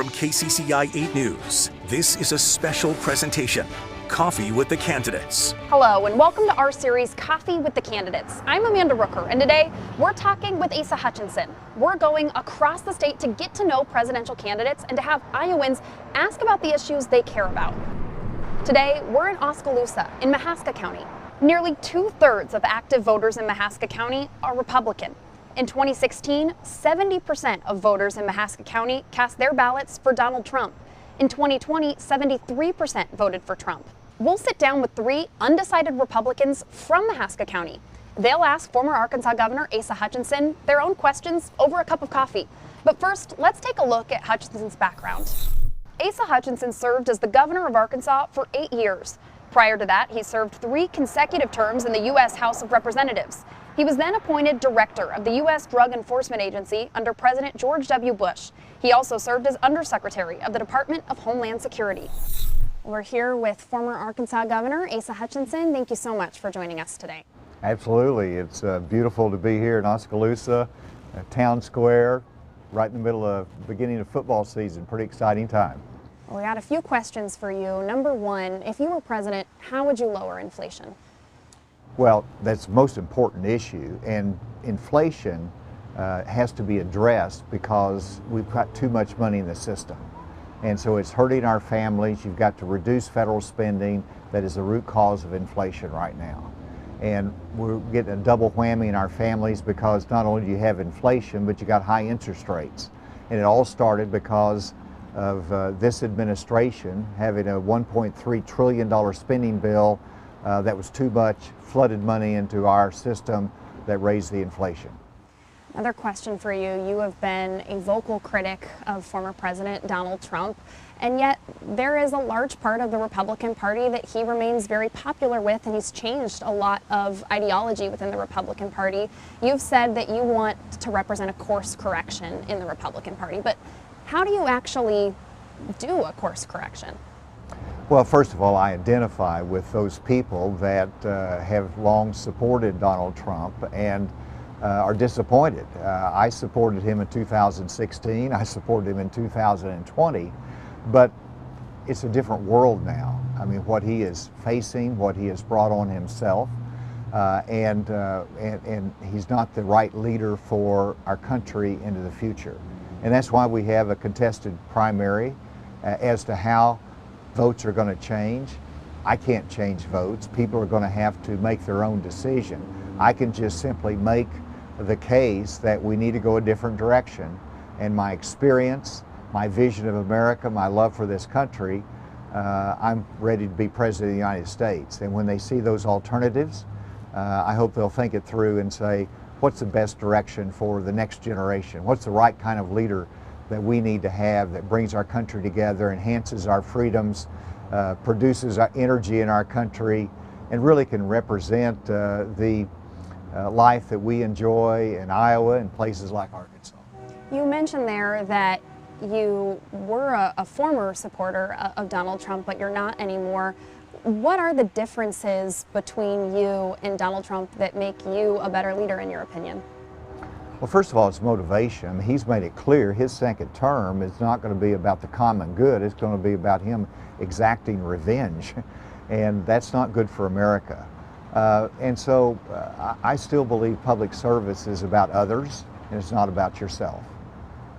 From KCCI 8 News, this is a special presentation, Coffee with the Candidates. Hello and welcome to our series, Coffee with the Candidates. I'm Amanda Rooker, and today we're talking with Asa Hutchinson. We're going across the state to get to know presidential candidates and to have Iowans ask about the issues they care about. Today, we're in Oskaloosa in Mahaska County. Nearly 2/3 of active voters in Mahaska County are Republican. In 2016, 70% of voters in Mahaska County cast their ballots for Donald Trump. In 2020, 73% voted for Trump. We'll sit down with 3 undecided Republicans from Mahaska County. They'll ask former Arkansas Governor Asa Hutchinson their own questions over a cup of coffee. But first, let's take a look at Hutchinson's background. Asa Hutchinson served as the governor of Arkansas for 8 years. Prior to that, he served 3 consecutive terms in the U.S. House of Representatives. He was then appointed director of the U.S. Drug Enforcement Agency under President George W. Bush. He also served as undersecretary of the Department of Homeland Security. We're here with former Arkansas Governor Asa Hutchinson. Thank you so much for joining us today. Absolutely. It's beautiful to be here in Oskaloosa, town square, right in the middle of beginning of football season. Pretty exciting time. Well, we got a few questions for you. Number one, if you were president, how would you lower inflation? Well, that's the most important issue, and inflation has to be addressed because we've got too much money in the system. And so it's hurting our families. You've got to reduce federal spending. That is the root cause of inflation right now. And we're getting a double whammy in our families because not only do you have inflation, but you got high interest rates. And it all started because of this administration having a $1.3 trillion spending bill that was too much, flooded money into our system that raised the inflation. Another question for you. You have been a vocal critic of former President Donald Trump, and yet there is a large part of the Republican Party that he remains very popular with, and he's changed a lot of ideology within the Republican Party. You've said that you want to represent a course correction in the Republican Party, but how do you actually do a course correction? Well, first of all, I identify with those people that have long supported Donald Trump and are disappointed. I supported him in 2016, I supported him in 2020, but it's a different world now. I mean, what he is facing, what he has brought on himself, and he's not the right leader for our country into the future. And that's why we have a contested primary as to how votes are going to change. I can't change votes. People are going to have to make their own decision. I can just simply make the case that we need to go a different direction. And my experience, my vision of America, my love for this country, I'm ready to be President of the United States. And when they see those alternatives, I hope they'll think it through and say, what's the best direction for the next generation? What's the right kind of leader that we need to have that brings our country together, enhances our freedoms, produces our energy in our country, and really can represent the life that we enjoy in Iowa and places like Arkansas. You mentioned there that you were a former supporter of Donald Trump, but you're not anymore. What are the differences between you and Donald Trump that make you a better leader, in your opinion? Well, first of all, it's motivation. He's made it clear his second term is not going to be about the common good. It's going to be about him exacting revenge, and that's not good for America. And so I still believe public service is about others, and it's not about yourself.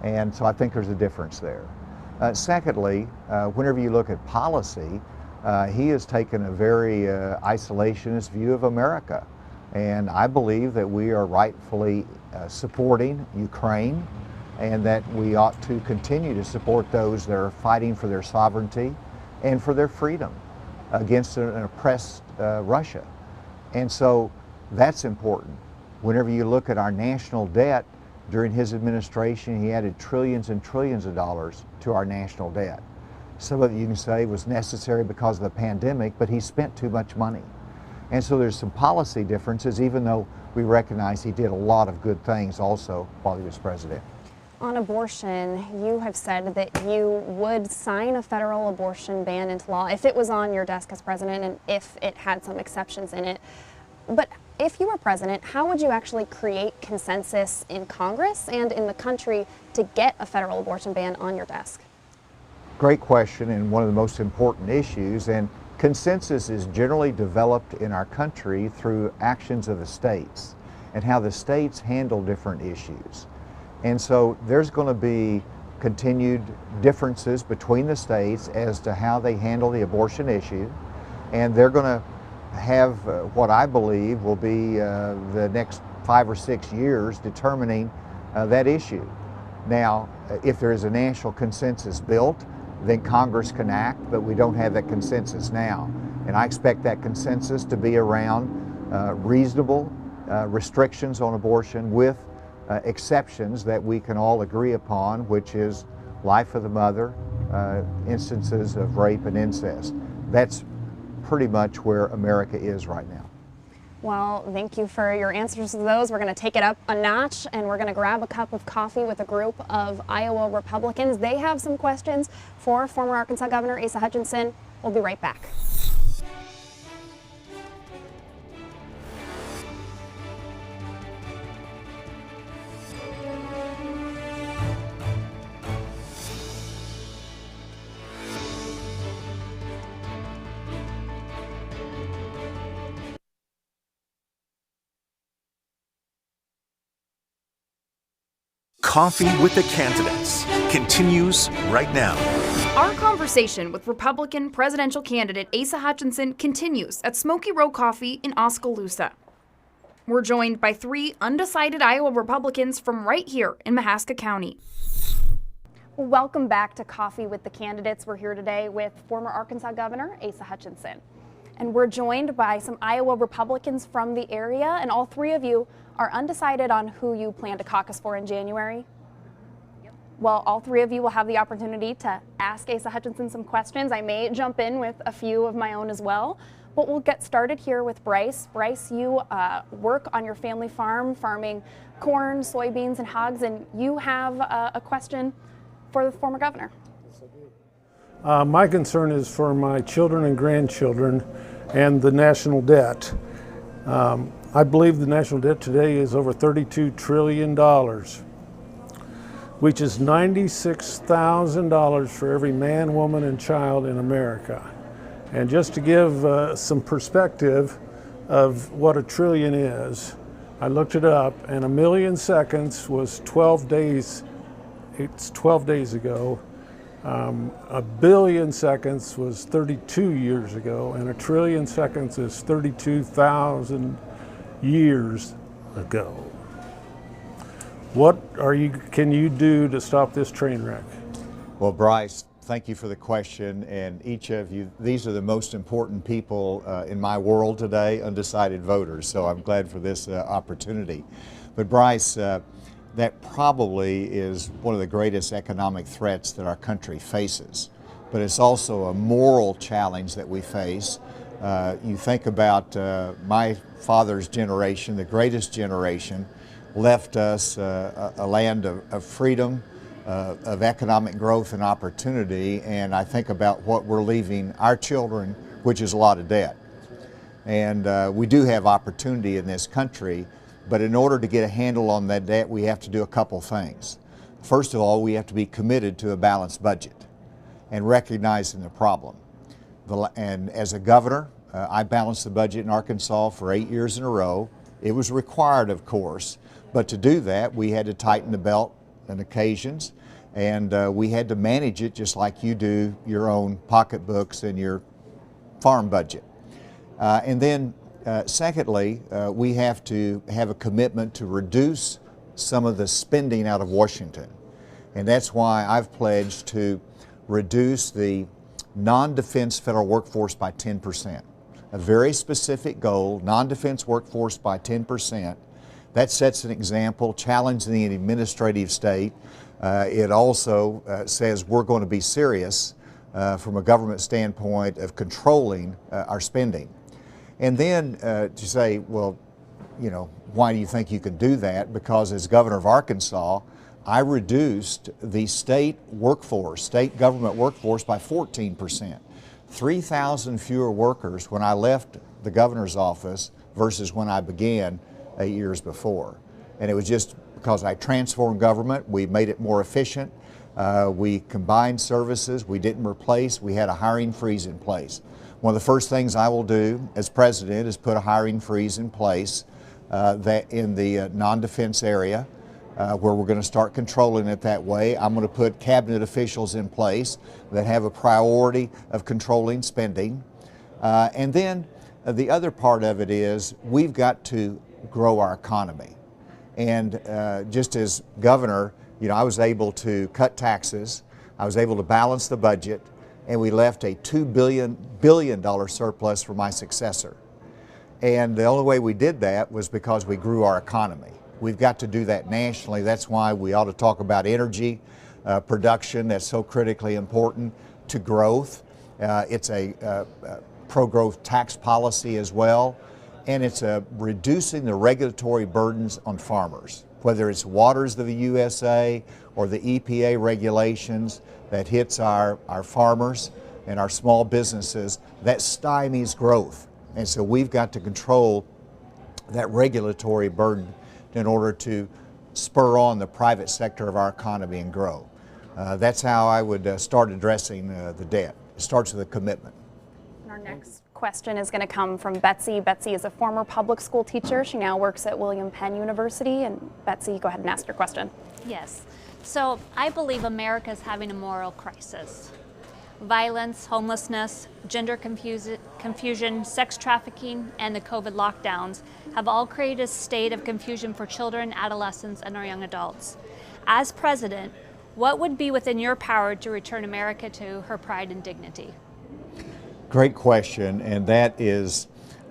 And so I think there's a difference there. Secondly, whenever you look at policy, he has taken a very isolationist view of America. And I believe that we are rightfully supporting Ukraine, and that we ought to continue to support those that are fighting for their sovereignty and for their freedom against an oppressed Russia. And so that's important. Whenever you look at our national debt, during his administration, he added trillions and trillions of dollars to our national debt. Some of it you can say was necessary because of the pandemic, but he spent too much money. And so there's some policy differences, even though we recognize he did a lot of good things also while he was president. On abortion, you have said that you would sign a federal abortion ban into law if it was on your desk as president and if it had some exceptions in it. But if you were president, how would you actually create consensus in Congress and in the country to get a federal abortion ban on your desk? Great question, and one of the most important issues. And consensus is generally developed in our country through actions of the states and how the states handle different issues. And so there's going to be continued differences between the states as to how they handle the abortion issue, and they're going to have what I believe will be the next 5 or 6 years determining that issue. Now, if there is a national consensus built, then Congress can act, but we don't have that consensus now. And I expect that consensus to be around reasonable restrictions on abortion with exceptions that we can all agree upon, which is life of the mother, instances of rape and incest. That's pretty much where America is right now. Well, thank you for your answers to those. We're going to take it up a notch, and we're going to grab a cup of coffee with a group of Iowa Republicans. They have some questions for former Arkansas Governor Asa Hutchinson. We'll be right back. Coffee with the Candidates continues right now. Our conversation with Republican presidential candidate Asa Hutchinson continues at Smoky Row Coffee in Oskaloosa. We're joined by 3 undecided Iowa Republicans from right here in Mahaska County. Welcome back to Coffee with the Candidates. We're here today with former Arkansas Governor Asa Hutchinson. And we're joined by some Iowa Republicans from the area, and all 3 of you are undecided on who you plan to caucus for in January. Yep. Well, all 3 of you will have the opportunity to ask Asa Hutchinson some questions. I may jump in with a few of my own as well, but we'll get started here with Bryce. Bryce, you work on your family farm, farming corn, soybeans, and hogs, and you have a question for the former governor. My concern is for my children and grandchildren and the national debt. I believe the national debt today is over $32 trillion, which is $96,000 for every man, woman, and child in America. And just to give some perspective of what a trillion is, I looked it up, and 1 million seconds was 12 days. It's 12 days ago. 1 billion seconds was 32 years ago, and 1 trillion seconds is 32,000 years ago. What can you do to stop this train wreck? Well, Bryce, thank you for the question, and each of you, these are the most important people in my world today, undecided voters, so I'm glad for this opportunity. But Bryce, that probably is one of the greatest economic threats that our country faces, but it's also a moral challenge that we face. You think about my father's generation, the greatest generation, left us a land of freedom, of economic growth and opportunity, and I think about what we're leaving our children, which is a lot of debt. And we do have opportunity in this country, but in order to get a handle on that debt, we have to do a couple things. First of all, we have to be committed to a balanced budget and recognizing the problem. And as a governor, I balanced the budget in Arkansas for 8 years in a row. It was required, of course, but to do that, we had to tighten the belt on occasions, and we had to manage it just like you do your own pocketbooks and your farm budget. And then secondly, we have to have a commitment to reduce some of the spending out of Washington. And that's why I've pledged to reduce the non-defense federal workforce by 10%. A very specific goal, non-defense workforce by 10%. That sets an example, challenging the administrative state. It also says we're going to be serious from a government standpoint of controlling our spending. And then to say, well, you know, why do you think you can do that? Because as governor of Arkansas, I reduced the state workforce, state government workforce by 14%. 3,000 fewer workers when I left the governor's office versus when I began 8 years before. And it was just because I transformed government, we made it more efficient, We combined services. We didn't replace. We had a hiring freeze in place. One of the first things I will do as president is put a hiring freeze in place that in the non-defense area where we're going to start controlling it that way. I'm going to put cabinet officials in place that have a priority of controlling spending. And then the other part of it is we've got to grow our economy. And just as governor, you know, I was able to cut taxes, I was able to balance the budget, and we left a $2 billion surplus for my successor. And the only way we did that was because we grew our economy. We've got to do that nationally. That's why we ought to talk about energy production. That's so critically important to growth. It's a pro-growth tax policy as well. And it's reducing the regulatory burdens on farmers, whether it's Waters of the USA or the EPA regulations that hits our farmers and our small businesses, that stymies growth. And so we've got to control that regulatory burden in order to spur on the private sector of our economy and grow. That's how I would start addressing the debt. It starts with a commitment. Our next question is going to come from Betsy. Betsy is a former public school teacher. She now works at William Penn University. And Betsy, go ahead and ask your question. Yes. So I believe America is having a moral crisis. Violence, homelessness, gender confusion, sex trafficking, and the COVID lockdowns have all created a state of confusion for children, adolescents, and our young adults. As president, what would be within your power to return America to her pride and dignity? Great question, and that is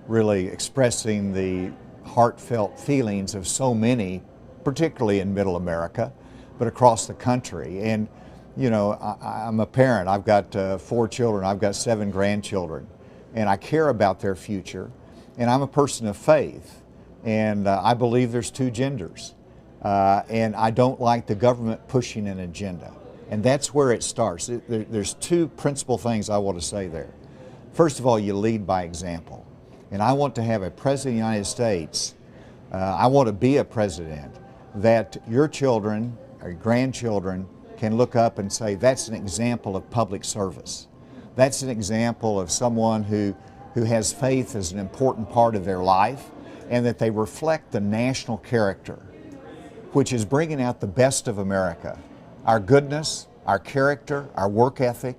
really expressing the heartfelt feelings of so many, particularly in Middle America, but across the country. And you know, I'm a parent. I've got 4 children. I've got 7 grandchildren, and I care about their future. And I'm a person of faith, and I believe there's 2 genders. And I don't like the government pushing an agenda. And that's where it starts. There's 2 principal things I want to say there. First of all, you lead by example. And I want to have a president of the United States, I want to be a president that your children or grandchildren can look up and say, that's an example of public service. That's an example of someone who has faith as an important part of their life, and that they reflect the national character, which is bringing out the best of America. Our goodness, our character, our work ethic,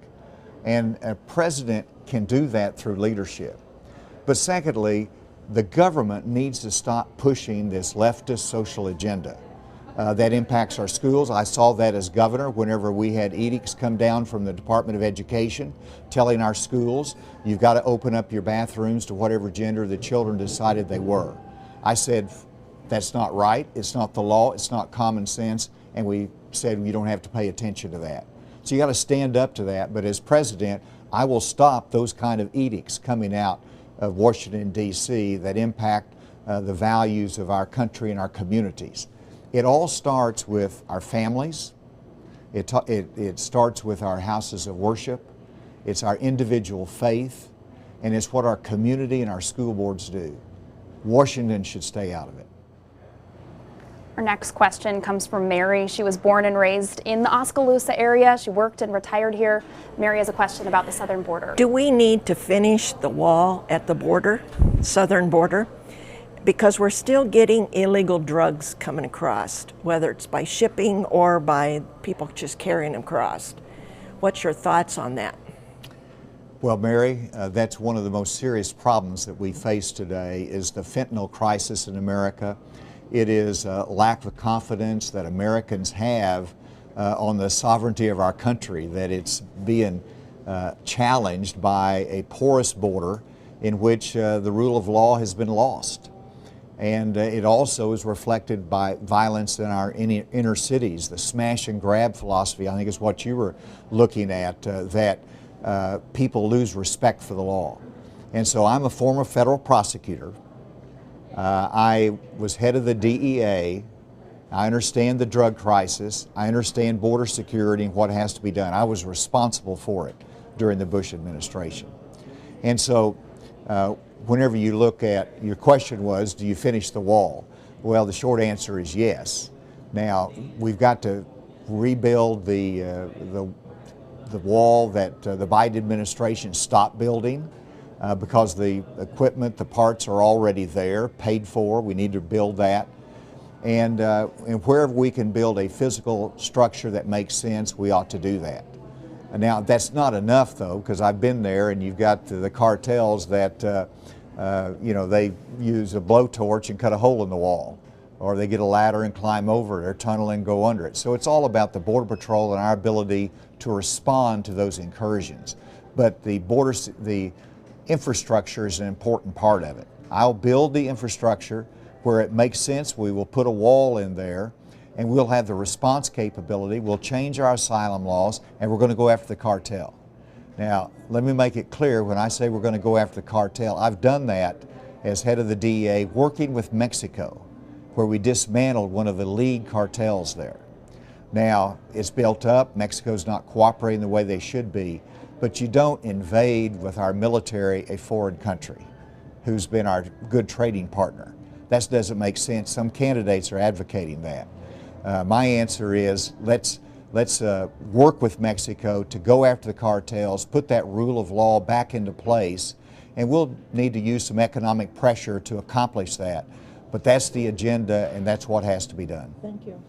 and a president can do that through leadership. But secondly, the government needs to stop pushing this leftist social agenda. That impacts our schools. I saw that as governor whenever we had edicts come down from the Department of Education telling our schools, you've got to open up your bathrooms to whatever gender the children decided they were. I said, that's not right, it's not the law, it's not common sense, and we said you don't have to pay attention to that. So you got to stand up to that, but as president, I will stop those kind of edicts coming out of Washington, D.C. that impact the values of our country and our communities. It all starts with our families. It starts with our houses of worship. It's our individual faith, and it's what our community and our school boards do. Washington should stay out of it. Our next question comes from Mary. She was born and raised in the Oskaloosa area. She worked and retired here. Mary has a question about the southern border. Do we need to finish the wall at the border, southern border? Because we're still getting illegal drugs coming across, whether it's by shipping or by people just carrying them across. What's your thoughts on that? Well, Mary, that's one of the most serious problems that we face today is the fentanyl crisis in America. It is a lack of confidence that Americans have on the sovereignty of our country, that it's being challenged by a porous border in which the rule of law has been lost. And it also is reflected by violence in our inner cities. The smash and grab philosophy, I think, is what you were looking at, that people lose respect for the law. And so I'm a former federal prosecutor. I was head of the DEA. I understand the drug crisis. I understand border security and what has to be done. I was responsible for it during the Bush administration. And so whenever you look at, your question was, do you finish the wall? Well, the short answer is yes. Now, we've got to rebuild the wall that the Biden administration stopped building because the equipment, the parts are already there, paid for. We need to build that. And wherever we can build a physical structure that makes sense, we ought to do that. Now, that's not enough, though, because I've been there, and you've got the cartels that, they use a blowtorch and cut a hole in the wall, or they get a ladder and climb over it, or tunnel and go under it. So it's all about the Border Patrol and our ability to respond to those incursions. But the infrastructure is an important part of it. I'll build the infrastructure where it makes sense. We will put a wall in there, and we'll have the response capability. We'll change our asylum laws, and we're going to go after the cartel. Now, let me make it clear, when I say we're going to go after the cartel, I've done that as head of the DEA, working with Mexico, where we dismantled one of the lead cartels there. Now, it's built up. Mexico's not cooperating the way they should be, but you don't invade with our military a foreign country who's been our good trading partner. That doesn't make sense. Some candidates are advocating that. My answer is let's work with Mexico to go after the cartels, put that rule of law back into place, and we'll need to use some economic pressure to accomplish that. But that's the agenda, and that's what has to be done. Thank you.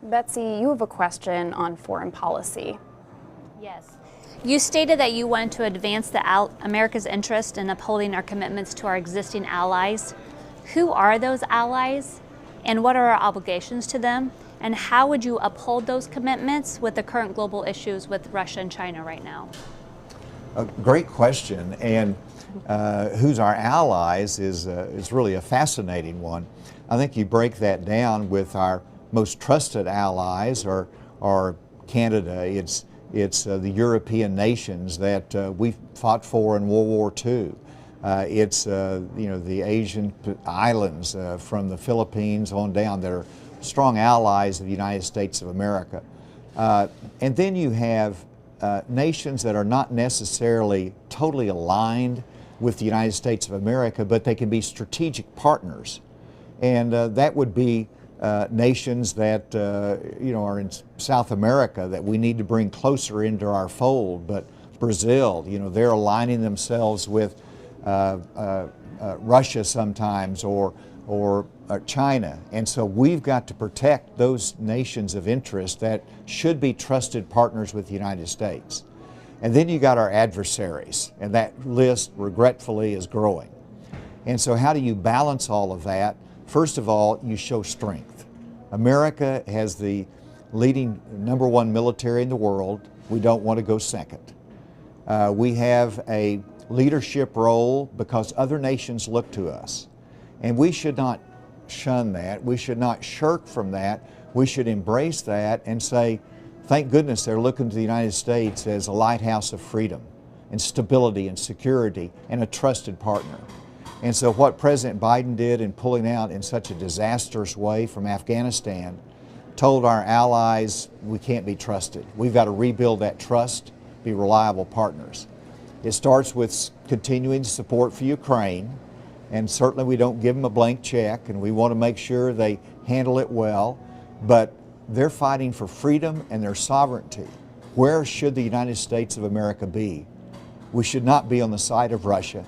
Betsy, you have a question on foreign policy. Yes. You stated that you want to advance America's interest in upholding our commitments to our existing allies. Who are those allies, and what are our obligations to them? And how would you uphold those commitments with the current global issues with Russia and China right now? A great question, and who's our allies is really a fascinating one. I think you break that down with our most trusted allies are Canada. It's the European nations that we fought for in World War II. It's the Asian islands from the Philippines on down that are strong allies of the United States of America. And then you have nations that are not necessarily totally aligned with the United States of America, but they can be strategic partners. And that would be nations that are in South America that we need to bring closer into our fold. But Brazil, they're aligning themselves with Russia sometimes, or China. And so we've got to protect those nations of interest that should be trusted partners with the United States. And then you got our adversaries, and that list regretfully is growing. And so how do you balance all of that? First of all, you show strength. America has the leading #1 military in the world. We don't want to go second. We have a leadership role because other nations look to us. And we should not shun that. We should not shirk from that. We should embrace that and say, thank goodness they're looking to the United States as a lighthouse of freedom and stability and security and a trusted partner. And so what President Biden did in pulling out in such a disastrous way from Afghanistan told our allies we can't be trusted. We've got to rebuild that trust, be reliable partners. It starts with continuing support for Ukraine, and certainly we don't give them a blank check, and we want to make sure they handle it well, but they're fighting for freedom and their sovereignty. Where should the United States of America be? We should not be on the side of Russia.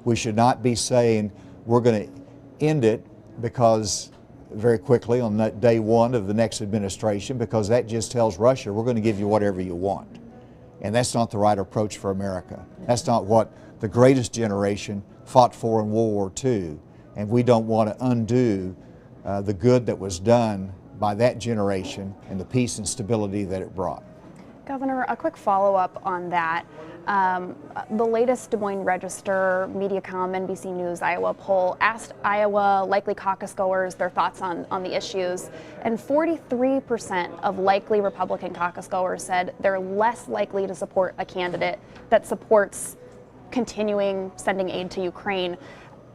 We should not be saying we're going to end it because very quickly on that day one of the next administration, because that just tells Russia we're going to give you whatever you want. And that's not the right approach for America. That's not what the greatest generation fought for in World War II. And we don't want to undo the good that was done by that generation and the peace and stability that it brought. Governor, a quick follow-up on that. The latest Des Moines Register, Mediacom, NBC News Iowa poll asked Iowa likely caucus goers their thoughts on the issues, and 43% of likely Republican caucus goers said they're less likely to support a candidate that supports continuing sending aid to Ukraine.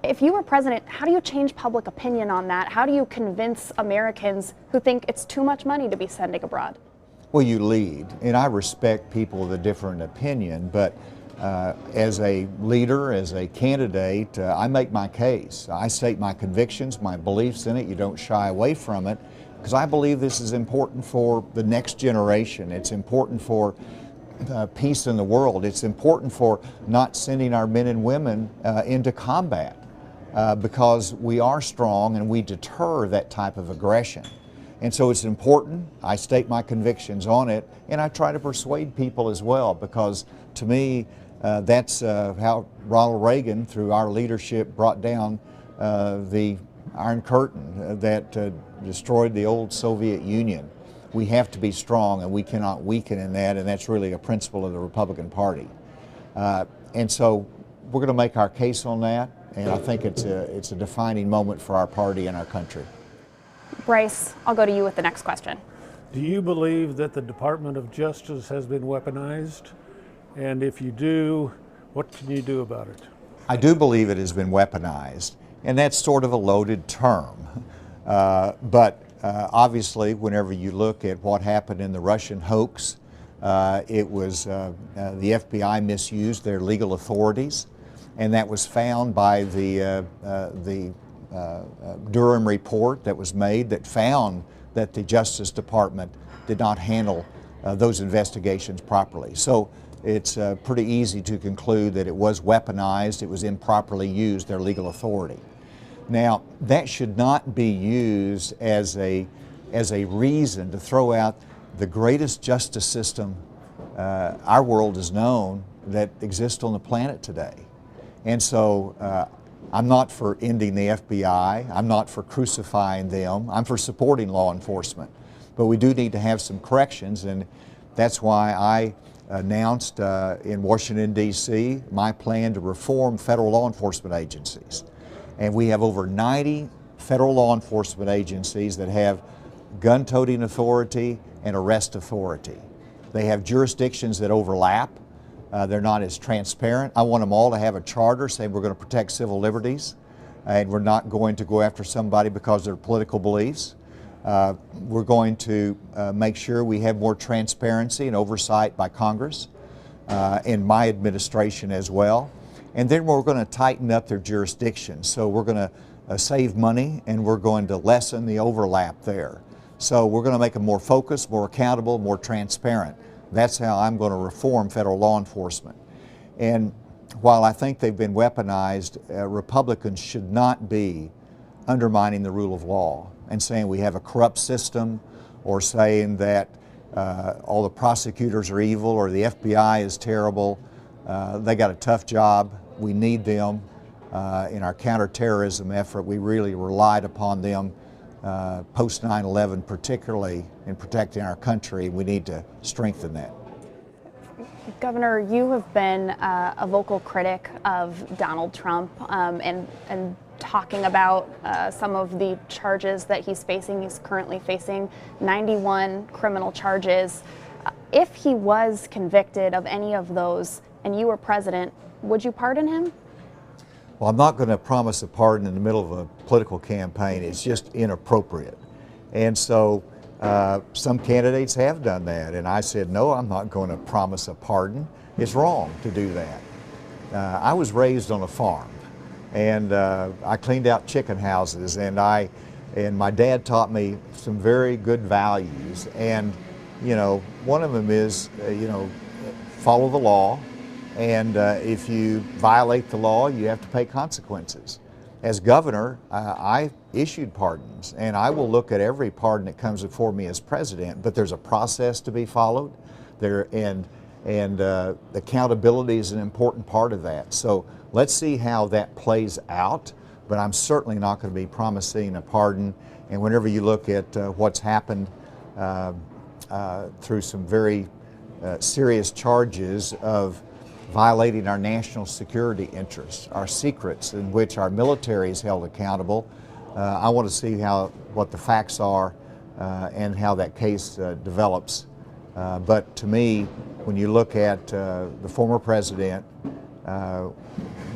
If you were president, how do you change public opinion on that? How do you convince Americans who think it's too much money to be sending abroad? Well, you lead, and I respect people with a different opinion, but as a leader, as a candidate, I make my case. I state my convictions, my beliefs in it. You don't shy away from it, because I believe this is important for the next generation. It's important for peace in the world. It's important for not sending our men and women into combat because we are strong and we deter that type of aggression. And so it's important. I state my convictions on it, and I try to persuade people as well, because to me, that's how Ronald Reagan, through our leadership, brought down the Iron Curtain that destroyed the old Soviet Union. We have to be strong, and we cannot weaken in that, and that's really a principle of the Republican Party. And so we're going to make our case on that, and I think it's a defining moment for our party and our country. Bryce, I'll go to you with the next question. Do you believe that the Department of Justice has been weaponized? And if you do, what can you do about it? I do believe it has been weaponized, and that's sort of a loaded term. But obviously, whenever you look at what happened in the Russian hoax, it was the FBI misused their legal authorities, and that was found by the Durham report that was made that found that the Justice Department did not handle those investigations properly. So it's pretty easy to conclude that it was weaponized, it was improperly used, their legal authority. Now, that should not be used as a reason to throw out the greatest justice system our world has known that exists on the planet today. And so I'm not for ending the FBI, I'm not for crucifying them, I'm for supporting law enforcement. But we do need to have some corrections, and that's why I announced in Washington, D.C., my plan to reform federal law enforcement agencies. And we have over 90 federal law enforcement agencies that have gun-toting authority and arrest authority. They have jurisdictions that overlap. They're not as transparent. I want them all to have a charter saying we're going to protect civil liberties, and we're not going to go after somebody because of their political beliefs. We're going to make sure we have more transparency and oversight by Congress and my administration as well. And then we're going to tighten up their jurisdictions. So we're going to save money, and we're going to lessen the overlap there. So we're going to make them more focused, more accountable, more transparent. That's how I'm going to reform federal law enforcement. And while I think they've been weaponized, Republicans should not be undermining the rule of law and saying we have a corrupt system, or saying that all the prosecutors are evil or the FBI is terrible. They got a tough job. We need them in our counterterrorism effort. We really relied upon them post 9/11, particularly in protecting our country. We need to strengthen that. Governor, you have been a vocal critic of Donald Trump and talking about some of the charges that he's facing. He's currently facing 91 criminal charges. If he was convicted of any of those and you were president, would you pardon him? Well, I'm not going to promise a pardon in the middle of a political campaign. It's just inappropriate. And so some candidates have done that, and I said, no, I'm not going to promise a pardon. It's wrong to do that. I was raised on a farm, and I cleaned out chicken houses, and my dad taught me some very good values. And one of them is follow the law, and if you violate the law, you have to pay consequences. As governor, I issued pardons, and I will look at every pardon that comes before me as president, but there's a process to be followed there, and accountability is an important part of that. So let's see how that plays out, but I'm certainly not going to be promising a pardon. And whenever you look at what's happened through some very serious charges of violating our national security interests, our secrets in which our military is held accountable, I want to see what the facts are and how that case develops. But to me, when you look at the former president,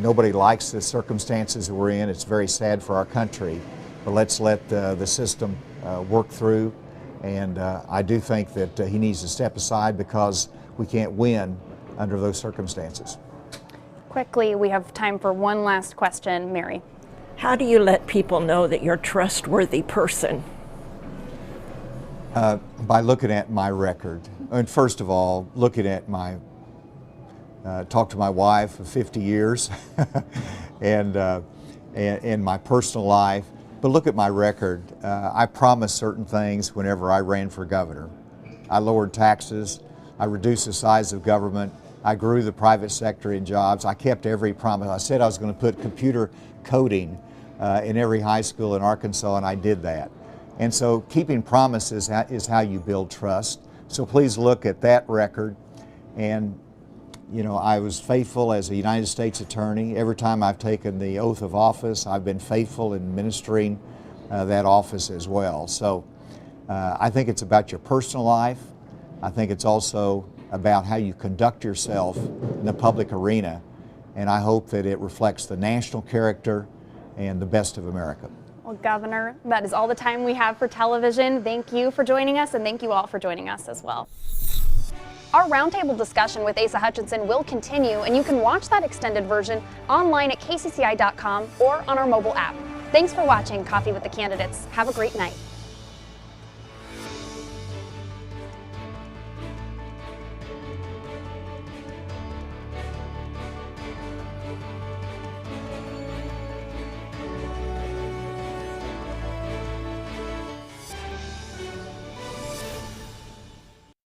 nobody likes the circumstances that we're in. It's very sad for our country, but let's let the system work through. And I do think that he needs to step aside because we can't win under those circumstances. Quickly, we have time for one last question. Mary. How do you let people know that you're a trustworthy person? By looking at my record, and first of all, looking at my, talked to my wife for 50 years, and my personal life, but look at my record. I promised certain things whenever I ran for governor. I lowered taxes, I reduced the size of government, I grew the private sector in jobs, I kept every promise. I said I was going to put computer coding in every high school in Arkansas, and I did that. And so keeping promises is how you build trust. So please look at that record. And you know, I was faithful as a United States attorney. Every time I've taken the oath of office, I've been faithful in ministering that office as well. So I think it's about your personal life. I think it's also about how you conduct yourself in the public arena. And I hope that it reflects the national character and the best of America. Well, Governor, that is all the time we have for television. Thank you for joining us, and thank you all for joining us as well. Our roundtable discussion with Asa Hutchinson will continue, and you can watch that extended version online at kcci.com or on our mobile app. Thanks for watching Coffee with the Candidates. Have a great night.